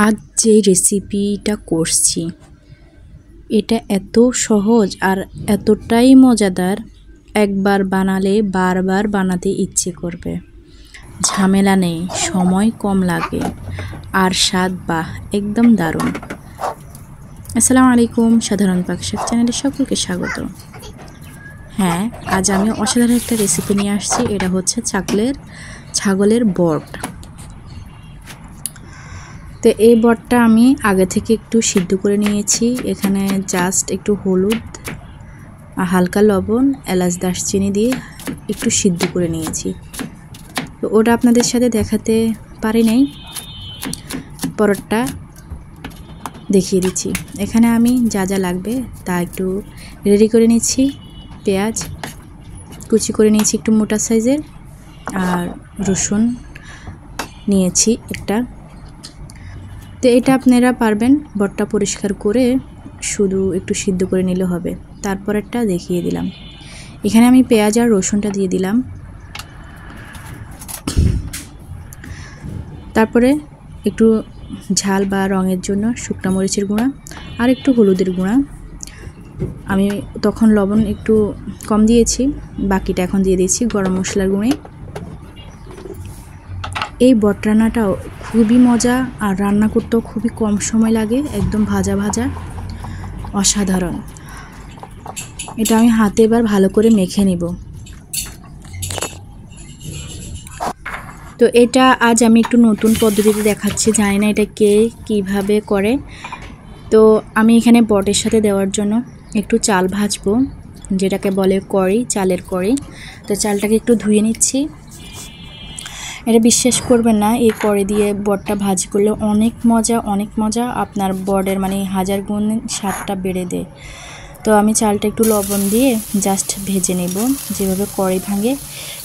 আজ যে রেসিপিটা করছি এটা এত সহজ আর এতটাই মজাদার, একবার বানালে বারবার বানাতে ইচ্ছে করবে। ঝামেলা নেই, সময় কম লাগে আর স্বাদ বাহ একদম দারুণ। আসসালামু আলাইকুম, সাধারণ পাক শেফ চ্যানেলে সকলকে স্বাগত। হ্যাঁ, আজ আমি অসাধারণ একটা রেসিপি নিয়ে আসছি। এটা হচ্ছে ছাগলের বট। তো এই বটটা আমি আগে থেকে একটু সিদ্ধ করে নিয়েছি। এখানে জাস্ট একটু হলুদ, হালকা লবণ, এলাচ, দারচিনি দিয়ে একটু সিদ্ধ করে নিয়েছি। তো ওটা আপনাদের সাথে দেখাতে পারি নাই, পরটা দেখিয়ে দিচ্ছি। এখানে আমি যা যা লাগবে তা একটু রেডি করে নিচ্ছি। পেঁয়াজ কুচি করে নিয়েছি একটু মোটা সাইজের, আর রসুন নিয়েছি একটা। তো এটা আপনারা পারবেন বটটা পরিষ্কার করে শুধু একটু সিদ্ধ করে নিলে হবে। তারপরেরটা দেখিয়ে দিলাম। এখানে আমি পেঁয়াজ আর রসুনটা দিয়ে দিলাম। তারপরে একটু ঝাল বা রঙের জন্য শুকনা মরিচের গুঁড়া আর একটু হলুদের গুঁড়া। আমি তখন লবণ একটু কম দিয়েছি, বাকিটা এখন দিয়ে দিয়েছি গরম মশলার গুঁড়ি। এই বট রান্নাটাও খুবই মজা আর রান্না করতেও খুবই কম সময় লাগে, একদম ভাজা ভাজা, অসাধারণ। এটা আমি হাতে এবার ভালো করে মেখে নিব। তো এটা আজ আমি একটু নতুন পদ্ধতিতে দেখাচ্ছি, জানি না এটা কে কিভাবে করে। তো আমি এখানে বটের সাথে দেওয়ার জন্য একটু চাল ভাজবো, যেটাকে বলে কড়ি, চালের কড়ি। তো চালটাকে একটু ধুয়ে নিচ্ছি। এটা বিশ্বাস করবেন না, এই কড়ি দিয়ে বটটা ভাজি করলে অনেক মজা, আপনার বটের মানে হাজার গুণ স্বাদটা বেড়ে দেয়। তো আমি চালটা একটু লবণ দিয়ে জাস্ট ভেজে নেব, যেভাবে কড়ি ভাঙে।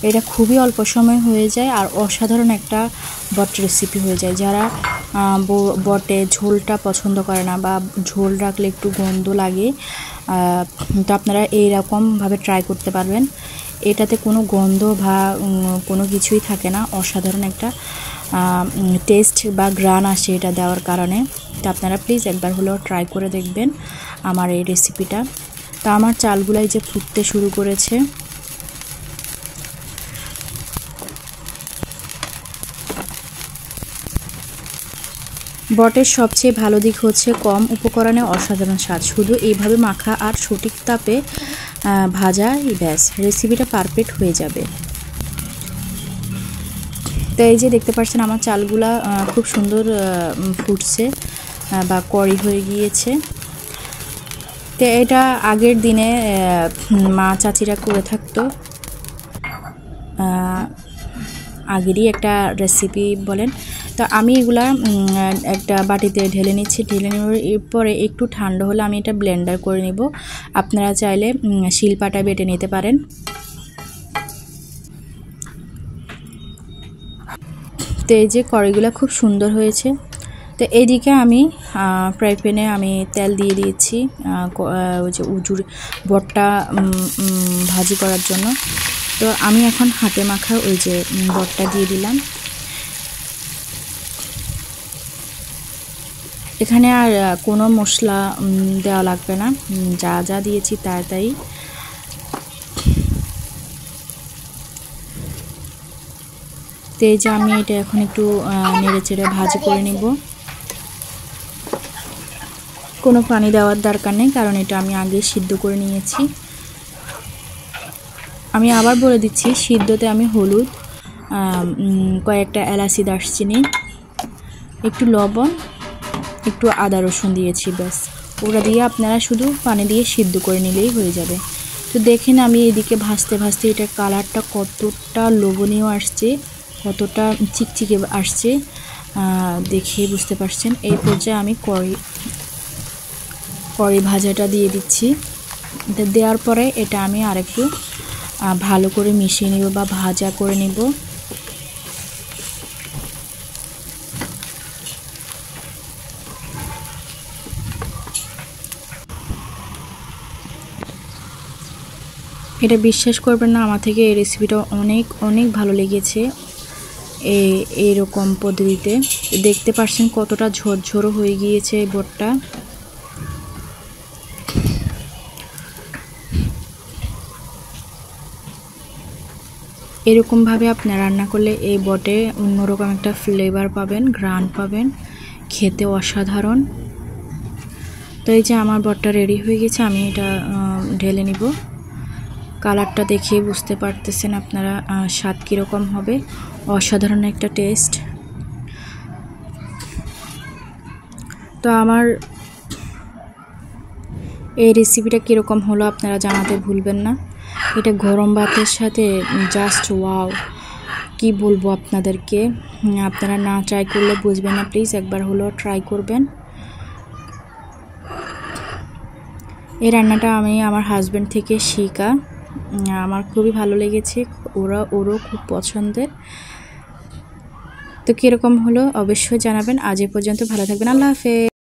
এটা খুবই অল্প সময় হয়ে যায় আর অসাধারণ একটা বট রেসিপি হয়ে যায়। যারা বটে ঝোলটা পছন্দ করে না বা ঝোল রাখলে একটু গন্ধ লাগে, তো আপনারা এইরকমভাবে ট্রাই করতে পারবেন। এটাতে কোনো গন্ধ বা কোনো কিছুই থাকে না, অসাধারণ একটা টেস্ট বা গ্রান আসে এটা দেওয়ার কারণে। তো আপনারা প্লিজ একবার হলেও ট্রাই করে দেখবেন আমার এই রেসিপিটা। তো আমার চালগুলাই যে ফুটতে শুরু করেছে। বটের সবচেয়ে ভালো দিক হচ্ছে কম উপকরণে অসাধারণ স্বাদ। শুধু এইভাবে মাখা আর সঠিক তাপে ভাজা, ব্যাস রেসিপিটা পারফেক্ট হয়ে যাবে। তো এই যে দেখতে পাচ্ছেন আমার চালগুলা খুব সুন্দর ফুটছে বা কড়ি হয়ে গিয়েছে। তো এটা আগের দিনে মা চাচিরা করে থাকতো, আগেরই একটা রেসিপি বলেন। তো আমি এগুলা একটা বাটিতে ঢেলে নিচ্ছি। ঢেলে নেওয়ার পরে একটু ঠান্ডা হলে আমি এটা ব্লেন্ডার করে নিব। আপনারা চাইলে শিলপাটায় বেটে নিতে পারেন। তো এই যে কড়িগুলো খুব সুন্দর হয়েছে। তো এইদিকে আমি ফ্রাই প্যানে আমি তেল দিয়ে দিয়েছি ওই যে উজুর বটটা ভাজি করার জন্য। তো আমি এখন হাতে মাখা ওই যে বটটা দিয়ে দিলাম। এখানে আর কোনো মশলা দেওয়া লাগবে না, যা যা দিয়েছি তাড়াতাড়ি। তো এই যে আমি এটা এখন একটু নেড়ে চেড়ে ভাজি করে নিব। কোনো পানি দেওয়ার দরকার নেই, কারণ এটা আমি আগে সিদ্ধ করে নিয়েছি। আমি আবার বলে দিচ্ছি, সিদ্ধতে আমি হলুদ, কয়েকটা এলাচি, দারচিনি, একটু লবণ, একটু আদা রসুন দিয়েছি, ব্যাস। ওটা দিয়ে আপনারা শুধু পানি দিয়ে সিদ্ধ করে নিলেই হয়ে যাবে। তো দেখেন আমি এদিকে ভাজতে ভাজতে এটা কালারটা কতটা লোভনীয় আসছে, কতটা চিকচিকে আসছে, দেখে বুঝতে পারছেন। এই পর্যায়ে আমি কড়ি ভাজাটা দিয়ে দিচ্ছি। দেওয়ার পরে এটা আমি আরেকটু ভালো করে মিশিয়ে নেব বা ভাজা করে নেব। এটা বিশ্বাস করবেন না, আমার থেকে এই রেসিপিটা অনেক ভালো লেগেছে। এইরকম পদ্ধতিতে। দেখতে পাচ্ছেন কতটা ঝরঝরো হয়ে গিয়েছে এই বটটা। এরকমভাবে আপনি রান্না করলে এই বটে অন্যরকম একটা ফ্লেভার পাবেন, ঘ্রাণ পাবেন, খেতে অসাধারণ। তো এই যে আমার বটটা রেডি হয়ে গেছে, আমি এটা ঢেলে নিব। কালারটা দেখে বুঝতে পারতেছেন আপনারা স্বাদ কীরকম হবে, অসাধারণ একটা টেস্ট। তো আমার এই রেসিপিটা কীরকম হলো আপনারা জানাতে ভুলবেন না। এটা গরম ভাতের সাথে জাস্ট ওয়াও, কি বলবো আপনাদেরকে, আপনারা না ট্রাই করলে বুঝবেন না। প্লিজ একবার হলেও ট্রাই করবেন। এই রান্নাটা আমি আমার হাজব্যান্ড থেকে শেখা, আমার খুবই ভালো লেগেছে, ওরও খুব পছন্দের। তো কীরকম হলো অবশ্যই জানাবেন। আজ এ পর্যন্ত, ভালো থাকবেন, আল্লাহ হাফেজ।